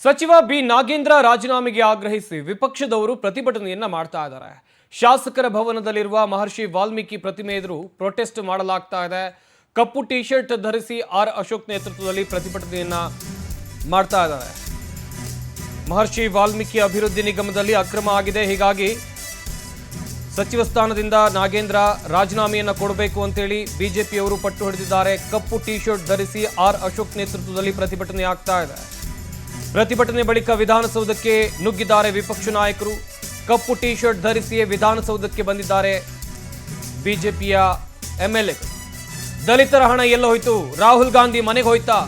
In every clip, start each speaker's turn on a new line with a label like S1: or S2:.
S1: ಸಚಿವ ಬಿ ನಾಗೇಂದ್ರ ರಾಜೀನಾಮೆಗೆ ಆಗ್ರಹಿಸಿ ವಿಪಕ್ಷದವರು ಪ್ರತಿಭಟನೆಯನ್ನ ಮಾಡ್ತಾ ಇದ್ದಾರೆ. ಶಾಸಕರ ಭವನದಲ್ಲಿರುವ ಮಹರ್ಷಿ ವಾಲ್ಮೀಕಿ ಪ್ರತಿಮೆ ಎದುರು ಪ್ರೊಟೆಸ್ಟ್ ಮಾಡಲಾಗ್ತಾ ಇದೆ. ಕಪ್ಪು ಟಿ ಶರ್ಟ್ ಧರಿಸಿ ಆರ್ ಅಶೋಕ್ ನೇತೃತ್ವದಲ್ಲಿ ಪ್ರತಿಭಟನೆಯನ್ನ ಮಾಡ್ತಾ ಇದ್ದಾರೆ. ಮಹರ್ಷಿ ವಾಲ್ಮೀಕಿ ಅಭಿವೃದ್ಧಿ ನಿಗಮದಲ್ಲಿ ಅಕ್ರಮ ಆಗಿದೆ, ಹೀಗಾಗಿ ಸಚಿವ ಸ್ಥಾನದಿಂದ ನಾಗೇಂದ್ರ ರಾಜೀನಾಮೆಯನ್ನ ಕೊಡಬೇಕು ಅಂತೇಳಿ ಬಿಜೆಪಿಯವರು ಪಟ್ಟು ಹಿಡಿದಿದ್ದಾರೆ. ಕಪ್ಪು ಟಿ ಶರ್ಟ್ ಧರಿಸಿ ಆರ್ ಅಶೋಕ್ ನೇತೃತ್ವದಲ್ಲಿ ಪ್ರತಿಭಟನೆ ಆಗ್ತಾ ಇದೆ. ಪ್ರತಿಭಟನೆ ಬಳಿಕ ವಿಧಾನಸೌಧಕ್ಕೆ ನುಗ್ಗಿದ್ದಾರೆ ವಿಪಕ್ಷ ನಾಯಕರು. ಕಪ್ಪು ಟಿ ಶರ್ಟ್ ಧರಿಸಿಯೇ ವಿಧಾನಸೌಧಕ್ಕೆ ಬಂದಿದ್ದಾರೆ ಬಿಜೆಪಿಯ ಎಂಎಲ್ಎಗಳು. ದಲಿತರ ಹಣ ಎಲ್ಲ ಹೋಯ್ತು, ರಾಹುಲ್ ಗಾಂಧಿ ಮನೆಗೆ ಹೋಯ್ತಾ?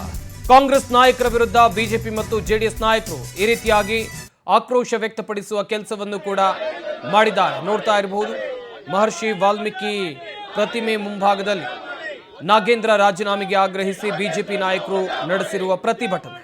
S1: ಕಾಂಗ್ರೆಸ್ ನಾಯಕರ ವಿರುದ್ಧ ಬಿಜೆಪಿ ಮತ್ತು ಜೆಡಿಎಸ್ ನಾಯಕರು ಈ ರೀತಿಯಾಗಿ ಆಕ್ರೋಶ ವ್ಯಕ್ತಪಡಿಸುವ ಕೆಲಸವನ್ನು ಕೂಡ ಮಾಡಿದ್ದಾರೆ. ನೋಡ್ತಾ ಇರಬಹುದು, ಮಹರ್ಷಿ ವಾಲ್ಮೀಕಿ ಪ್ರತಿಮೆ ಮುಂಭಾಗದಲ್ಲಿ ನಾಗೇಂದ್ರ ರಾಜೀನಾಮೆಗೆ ಆಗ್ರಹಿಸಿ ಬಿಜೆಪಿ ನಾಯಕರು ನಡೆಸಿರುವ ಪ್ರತಿಭಟನೆ.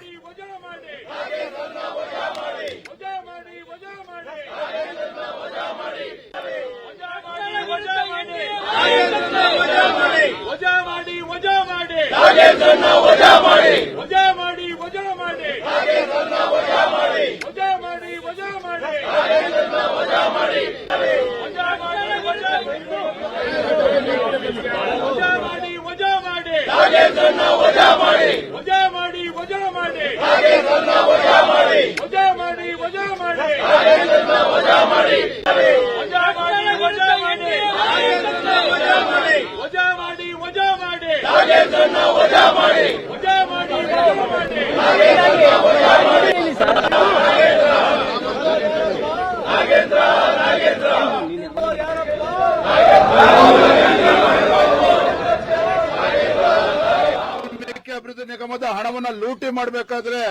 S2: ಅಭಿವೃದ್ಧಿ ನಿಗಮದ ಹಣವನ್ನ ಲೂಟಿ ಮಾಡಬೇಕಾದ್ರೆ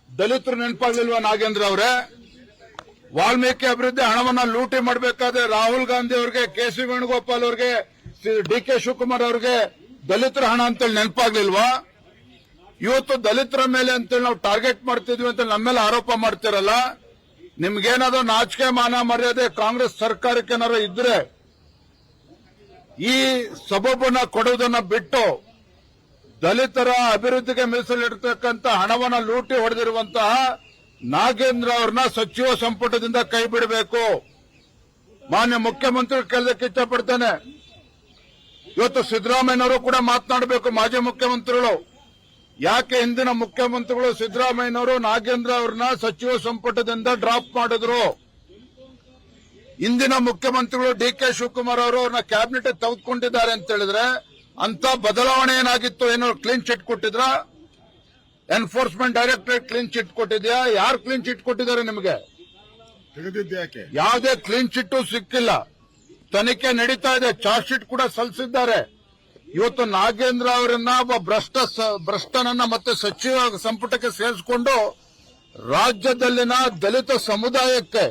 S2: ದಲಿತರು ನೆನಪಾಗ್ಲಿಲ್ವಾ ನಾಗೇಂದ್ರ ಅವರೇ? ವಾಲ್ಮೀಕಿ ಅಭಿವೃದ್ಧಿ ಹಣವನ್ನ ಲೂಟಿ ಮಾಡಬೇಕಾದ್ರೆ ರಾಹುಲ್ ಗಾಂಧಿ ಅವರಿಗೆ, ಕೆ.ಸಿ. ವೇಣುಗೋಪಾಲ್ ಅವರಿಗೆ, ಡಿ.ಕೆ. ಶಿವಕುಮಾರ್ ಅವರಿಗೆ ದಲಿತರ ಹಣ ಅಂತೇಳಿ ನೆನಪಾಗ್ಲಿಲ್ವಾ? ಇವತ್ತು ದಲಿತರ ಮೇಲೆ ಅಂತೇಳಿ ನಾವು ಟಾರ್ಗೆಟ್ ಮಾಡ್ತಿದ್ವಿ ಅಂತ ನಮ್ಮೆಲ್ಲ ಆರೋಪ ಮಾಡ್ತಿರಲ್ಲ. ನಿಮ್ಗೇನಾದ್ರೂ ನಾಚಿಕೆ ಮಾನ ಮರ್ಯಾದೆ ಕಾಂಗ್ರೆಸ್ ಸರ್ಕಾರಕ್ಕೆ ಏನಾದ್ರು ಇದ್ರೆ ಈ ಸಬಬನ್ನ ಕೊಡುವುದನ್ನ ಬಿಟ್ಟು ದಲಿತರ ಅಭಿವೃದ್ಧಿಗೆ ಮೀಸಲಿಡತಕ್ಕಂಥ ಹಣವನ್ನ ಲೂಟಿ ಹೊಡೆದಿರುವಂತಹ ನಾಗೇಂದ್ರ ಅವರನ್ನ ಸಚಿವ ಸಂಪುಟದಿಂದ ಕೈ ಬಿಡಬೇಕು. ಮಾನ್ಯ ಮುಖ್ಯಮಂತ್ರಿ ಕೇಳೋದಕ್ಕೆ ಇಷ್ಟಪಡ್ತೇನೆ. ಇವತ್ತು ಸಿದ್ದರಾಮಯ್ಯನವರು ಕೂಡ ಮಾತನಾಡಬೇಕು. ಮಾಜಿ ಮುಖ್ಯಮಂತ್ರಿಗಳು ಯಾಕೆ ಹಿಂದಿನ ಮುಖ್ಯಮಂತ್ರಿಗಳು ಸಿದ್ದರಾಮಯ್ಯನವರು ನಾಗೇಂದ್ರ ಅವರನ್ನ ಸಚಿವ ಸಂಪುಟದಿಂದ ಡ್ರಾಪ್ ಮಾಡಿದ್ರು? ಇಂದಿನ ಮುಖ್ಯಮಂತ್ರಿಗಳು ಡಿ.ಕೆ. ಶಿವಕುಮಾರ್ ಅವರು ಅವ್ರನ್ನ ಕ್ಯಾಬಿನೆಟ್ ತೆಗೆದುಕೊಂಡಿದ್ದಾರೆ ಅಂತ ಹೇಳಿದ್ರೆ ಅಂತ ಬದಲಾವಣೆ ಏನಾಗಿತ್ತು? ಏನೋ ಕ್ಲೀನ್ ಚಿಟ್ ಕೊಟ್ಟಿದ್ರ? ಎನ್ಫೋರ್ಸ್ಮೆಂಟ್ ಡೈರೆಕ್ಟರೇಟ್ ಕ್ಲೀನ್ ಚಿಟ್ ಕೊಟ್ಟಿದ್ಯಾ? ಯಾರು ಕ್ಲೀನ್ ಚಿಟ್ ಕೊಟ್ಟಿದ್ದಾರೆ ನಿಮಗೆ? ಯಾವುದೇ ಕ್ಲೀನ್ ಚಿಟ್ ಸಿಕ್ಕಿಲ್ಲ. ತನಿಖೆ ನಡೀತಾ ಇದೆ, ಚಾರ್ಜ್ ಶೀಟ್ ಕೂಡ ಸಲ್ಲಿಸಿದ್ದಾರೆ. ಇವತ್ತು ನಾಗೇಂದ್ರ ಅವರನ್ನ ಒಬ್ಬ ಭ್ರಷ್ಟನನ್ನ ಮತ್ತೆ ಸಚಿವ ಸಂಪುಟಕ್ಕೆ ಸೇರಿಸಿಕೊಂಡು ರಾಜ್ಯದಲ್ಲಿನ ದಲಿತ ಸಮುದಾಯಕ್ಕೆ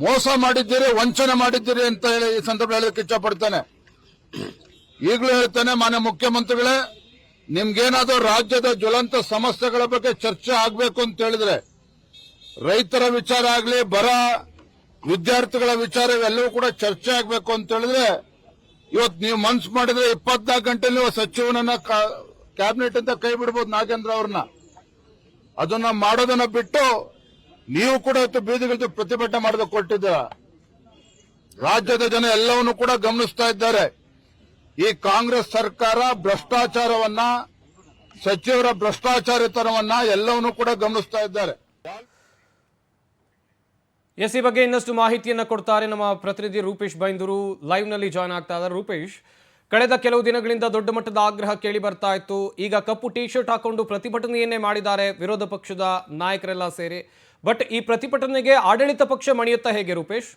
S2: ಮೋಸ ಮಾಡಿದ್ದೀರಿ, ವಂಚನೆ ಮಾಡಿದ್ದೀರಿ ಅಂತ ಹೇಳಿ ಈ ಸಂದರ್ಭ ಹೇಳೋಕೆ ಇಷ್ಟಪಡ್ತೇನೆ. ಈಗಲೂ ಹೇಳ್ತೇನೆ, ಮಾನ್ಯ ಮುಖ್ಯಮಂತ್ರಿಗಳೇ, ನಿಮ್ಗೇನಾದ್ರೂ ರಾಜ್ಯದ ಜ್ವಲಂತ ಸಮಸ್ಯೆಗಳ ಬಗ್ಗೆ ಚರ್ಚೆ ಆಗಬೇಕು ಅಂತ ಹೇಳಿದ್ರೆ, ರೈತರ ವಿಚಾರ ಆಗಲಿ, ಬರ, ವಿದ್ಯಾರ್ಥಿಗಳ ವಿಚಾರ ಇವೆಲ್ಲವೂ ಕೂಡ ಚರ್ಚೆ ಆಗಬೇಕು ಅಂತ ಹೇಳಿದ್ರೆ, ಇವತ್ತು ನೀವು ಮನ್ಸು ಮಾಡಿದ್ರೆ 24 ಗಂಟೆಯಲ್ಲಿ ಸಚಿವನನ್ನ ಕ್ಯಾಬಿನೆಟ್ ಅಂತ ಕೈ ಬಿಡಬಹುದು ನಾಗೇಂದ್ರ ಅವ್ರನ್ನ. ಅದನ್ನ ಮಾಡೋದನ್ನ ಬಿಟ್ಟು ನೀವು ಕೂಡ ಇವತ್ತು ಬೀದಿಗಿಳಿದು ಪ್ರತಿಭಟನೆ ಮಾಡೋದಕ್ಕೆ ಕೊಟ್ಟಿದ್ದೀರ. ರಾಜ್ಯದ ಜನ ಎಲ್ಲವನ್ನೂ ಕೂಡ ಗಮನಿಸ್ತಾ ಇದ್ದಾರೆ. ಈ ಕಾಂಗ್ರೆಸ್ ಸರ್ಕಾರ ಭ್ರಷ್ಟಾಚಾರವನ್ನ, ಸಚಿವರ ಭ್ರಷ್ಟಾಚಾರಿತನವನ್ನ ಎಲ್ಲವನ್ನೂ ಕೂಡ ಗಮನಿಸ್ತಾ ಇದ್ದಾರೆ.
S1: ಈ ಬಗ್ಗೆ ಇನ್ನಷ್ಟು ಮಾಹಿತಿಯನ್ನ ಕೊಡ್ತಾರೆ ನಮ್ಮ ಪ್ರತಿನಿಧಿ ರೂಪೇಶ್ ಬೈಂದೂರು ಲೈವ್ ನಲ್ಲಿ ಜಾಯ್ನ್ ಆಗ್ತಾ ಇದ್ದಾರೆ. ರೂಪೇಶ್, ಕಳೆದ ಕೆಲವು ದಿನಗಳಿಂದ ದೊಡ್ಡ ಮಟ್ಟದ ಆಗ್ರಹ ಕೇಳಿ ಬರ್ತಾ ಇತ್ತು. ಈಗ ಕಪ್ಪು ಟಿ ಶರ್ಟ್ ಹಾಕೊಂಡು ಪ್ರತಿಭಟನೆಯನ್ನೇ ಮಾಡಿದ್ದಾರೆ ವಿರೋಧ ಪಕ್ಷದ ನಾಯಕರೆಲ್ಲ ಸೇರಿ. ಬಟ್ ಈ ಪ್ರತಿಭಟನೆಗೆ ಆಡಳಿತ ಪಕ್ಷ ಮಣಿಯುತ್ತಾ ಹೇಗೆ ರೂಪೇಶ್?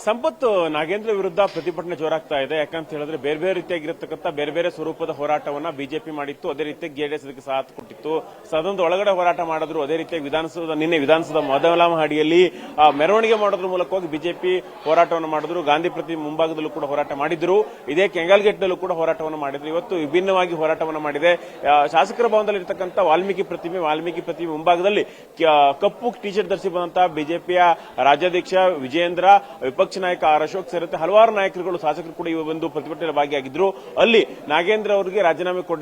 S3: ಸಂಪತ್ತು, ನಾಗೇಂದ್ರ ವಿರುದ್ಧ ಪ್ರತಿಭಟನೆ ಜೋರಾಗ್ತಾ ಇದೆ. ಯಾಕಂತ ಹೇಳಿದ್ರೆ ಬೇರೆ ಬೇರೆ ರೀತಿಯಾಗಿರತಕ್ಕಂಥ ಬೇರೆ ಬೇರೆ ಸ್ವರೂಪದ ಹೋರಾಟವನ್ನ ಬಿಜೆಪಿ ಮಾಡಿತ್ತು, ಅದೇ ರೀತಿಯಾಗಿ ಜೆಡಿಎಸ್ ಅದಕ್ಕೆ ಸಾಥ್ ಕೊಟ್ಟಿತ್ತು. ಸದನದ ಒಳಗಡೆ ಹೋರಾಟ ಮಾಡಿದ್ರು, ಅದೇ ರೀತಿಯಾಗಿ ನಿನ್ನೆ ವಿಧಾನಸೌಧ ಮೊದಲ ಮಹಡಿಯಲ್ಲಿ ಮೆರವಣಿಗೆ ಮಾಡೋದ್ರ ಮೂಲಕವಾಗಿ ಬಿಜೆಪಿ ಹೋರಾಟವನ್ನು ಮಾಡಿದ್ರು. ಗಾಂಧಿ ಪ್ರತಿಮೆ ಮುಂಭಾಗದಲ್ಲೂ ಕೂಡ ಹೋರಾಟ ಮಾಡಿದ್ರು, ಇದೇ ಕೆಂಗಲ್ ಗೇಟ್ನಲ್ಲೂ ಕೂಡ ಹೋರಾಟವನ್ನು ಮಾಡಿದ್ರು. ಇವತ್ತು ವಿಭಿನ್ನವಾಗಿ ಹೋರಾಟವನ್ನು ಮಾಡಿದೆ. ಶಾಸಕರ ಭವನದಲ್ಲಿ ಇರತಕ್ಕಂಥ ವಾಲ್ಮೀಕಿ ಪ್ರತಿಮೆ ಮುಂಭಾಗದಲ್ಲಿ ಕಪ್ಪು ಟಿ ಶರ್ಟ್ ಧರಿಸಿ ಬಂದಂತಹ ಬಿಜೆಪಿಯ ರಾಜ್ಯಾಧ್ಯಕ್ಷ ವಿಜಯೇಂದ್ರ, ವಿಪಕ್ಷ ವಿಪಕ್ಷ ನಾಯಕ ಆರ್ ಅಶೋಕ್ ಸೇರಿದಂತೆ ಹಲವಾರು ನಾಯಕರುಗಳು ಶಾಸಕರು ಕೂಡ ಈ ಒಂದು ಪ್ರತಿಭಟನೆಯಲ್ಲಿ ಭಾಗಿಯಾಗಿದ್ರು. ಅಲ್ಲಿ ನಾಗೇಂದ್ರ ಅವರಿಗೆ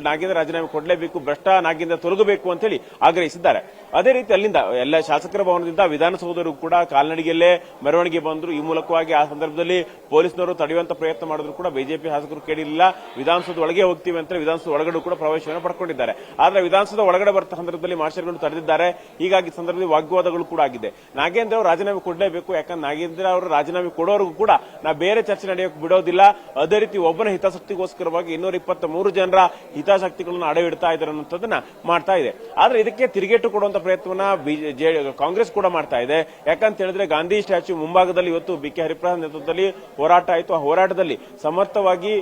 S3: ನಾಗೇಂದ್ರ ರಾಜೀನಾಮೆ ಕೊಡಲೇಬೇಕು, ಭ್ರಷ್ಟ ನಾಗೇಂದ್ರ ತೊಲಗಬೇಕು ಅಂತ ಹೇಳಿ ಆಗ್ರಹಿಸಿದ್ದಾರೆ. ಅದೇ ರೀತಿ ಅಲ್ಲಿಂದ ಎಲ್ಲ ಶಾಸಕರ ಭವನದಿಂದ ವಿಧಾನಸೌಧವರೆಗೂ ಕೂಡ ಕಾಲ್ನಡಿಗೆಯಲ್ಲೇ ಮೆರವಣಿಗೆ ಬಂದ್ರು. ಈ ಮೂಲಕವಾಗಿ ಆ ಸಂದರ್ಭದಲ್ಲಿ ಪೊಲೀಸ್ನವರು ತಡೆಯುವಂತ ಪ್ರಯತ್ನ ಮಾಡಿದ್ರು ಕೂಡ ಬಿಜೆಪಿ ಶಾಸಕರು ಕೇಳಿಲ್ಲ. ವಿಧಾನಸೌಧ ಒಳಗೆ ಹೋಗ್ತೀವಿ ಅಂತ ವಿಧಾನಸೌಧ ಒಳಗಡೆ ಕೂಡ ಪ್ರವೇಶವನ್ನು ಪಡ್ಕೊಂಡಿದ್ದಾರೆ. ಆದ್ರೆ ವಿಧಾನಸೌಧ ಒಳಗಡೆ ಬರ್ತಾ ಸಂದರ್ಭದಲ್ಲಿ ಮಾರ್ಷಲ್ಗಳು ತಡೆದಿದ್ದಾರೆ. ಹೀಗಾಗಿ ಸಂದರ್ಭದಲ್ಲಿ ವಾಗ್ವಾದಗಳು ಕೂಡ ಆಗಿದೆ. ನಾಗೇಂದ್ರ ಅವರು ರಾಜೀನಾಮೆ ಕೊಡಲೇಬೇಕು, ಯಾಕಂದ್ರೆ ನಾಗೇಂದ್ರ ಅವರು ರಾಜೀನಾಮೆ ಕೊಡೋರ್ಗೂ ಕೂಡ ನಾ ಬೇರೆ ಚರ್ಚೆ ನಡೆಯೋಕೆ ಬಿಡೋದಿಲ್ಲ. ಅದೇ ರೀತಿ ಒಬ್ಬನ ಹಿತಾಸಕ್ತಿಗೋಸ್ಕರವಾಗಿ 223 ಜನರ ಹಿತಾಸಕ್ತಿಗಳನ್ನು ಅಡವಿಡ್ತಾ ಇದ್ದಾರೆ ಅನ್ನೋದನ್ನ ಮಾಡ್ತಾ ಇದೆ. ಆದ್ರೆ ಇದಕ್ಕೆ ತಿರುಗೇಟು ಕೊಡುವಂತ ಪ್ರಯತ್ನವನ್ನ ಕಾಂಗ್ರೆಸ್ ಕೂಡ ಮಾಡ್ತಾ ಇದೆ. ಯಾಕಂತ ಹೇಳಿದ್ರೆ ಗಾಂಧಿ ಸ್ಟ್ಯಾಚ್ಯೂ ಮುಂಭಾಗದಲ್ಲಿ ಇವತ್ತು ಬಿ ಕೆ ಹರಿಪ್ರಸಾದ್ ನೇತೃತ್ವದಲ್ಲಿ ಹೋರಾಟ ಆಯಿತು. ಆ ಹೋರಾಟದಲ್ಲಿ ಸಮರ್ಥವಾಗಿ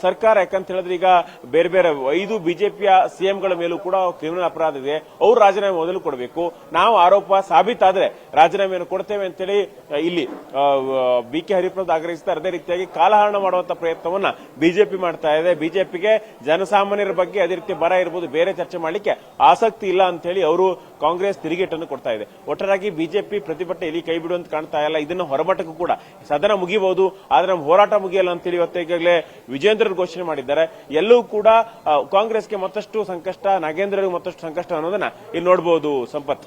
S3: ಸರ್ಕಾರ, ಯಾಕಂತ ಹೇಳಿದ್ರೆ ಈಗ ಬೇರೆ ಬೇರೆ 5 ಬಿಜೆಪಿಯ ಸಿಎಂಗಳ ಮೇಲೂ ಕೂಡ ಕ್ರಿಮಿನಲ್ ಅಪರಾಧ ಇದೆ, ಅವರು ರಾಜೀನಾಮೆ ಮೊದಲು ಕೊಡಬೇಕು, ನಾವು ಆರೋಪ ಸಾಬೀತಾದ್ರೆ ರಾಜೀನಾಮೆಯನ್ನು ಕೊಡ್ತೇವೆ ಅಂತೇಳಿ ಇಲ್ಲಿ ಬಿ ಕೆ ಹರಿಪ್ರಸಾದ್ ಆಗ್ರಹಿಸಿದ್ದಾರೆ. ಅದೇ ರೀತಿಯಾಗಿ ಕಾಲಹರಣ ಮಾಡುವಂತ ಪ್ರಯತ್ನವನ್ನ ಬಿಜೆಪಿ ಮಾಡ್ತಾ ಇದೆ. ಬಿಜೆಪಿಗೆ ಜನಸಾಮಾನ್ಯರ ಬಗ್ಗೆ ಅದೇ ರೀತಿ ಬರ ಇರಬಹುದು, ಬೇರೆ ಚರ್ಚೆ ಮಾಡಲಿಕ್ಕೆ ಆಸಕ್ತಿ ಇಲ್ಲ ಅಂತ ಹೇಳಿ ಅವರು ಕಾಂಗ್ರೆಸ್ ತಿರುಗೇಟನ್ನು ಕೊಡ್ತಾ ಇದೆ. ಒಟ್ಟಾರೆಯಾಗಿ ಬಿಜೆಪಿ ಪ್ರತಿಭಟನೆ ಇಲ್ಲಿ ಕೈ ಬಿಡುವಂತ ಕಾಣ್ತಾ ಇಲ್ಲ. ಇದನ್ನು ಹೊರಮಟ್ಟಕ್ಕೂ ಕೂಡ ಸದನ ಮುಗಿಬಹುದು, ಆದ್ರೆ ನಮ್ಮ ಹೋರಾಟ ಮುಗಿಯಲ್ಲ ಅಂತೇಳಿ ಇವತ್ತು ಈಗಾಗಲೇ ವಿಜೇಂದ್ರ ಘೋಷಣೆ ಮಾಡಿದ್ದಾರೆ. ಎಲ್ಲೂ ಕೂಡ ಕಾಂಗ್ರೆಸ್ಗೆ ಮತ್ತಷ್ಟು ಸಂಕಷ್ಟ, ನಾಗೇಂದ್ರರಿಗೆ ಮತ್ತಷ್ಟು ಸಂಕಷ್ಟ ಅನ್ನೋದನ್ನ ಇಲ್ಲಿ ನೋಡಬಹುದು. ಸಂಪತ್,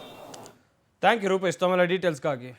S1: ಥ್ಯಾಂಕ್ ಯು ರೂಪೇಶ್ ತಮ್ಮೆಲ್ಲ ಡೀಟೇಲ್ಸ್ಗಾಗಿ.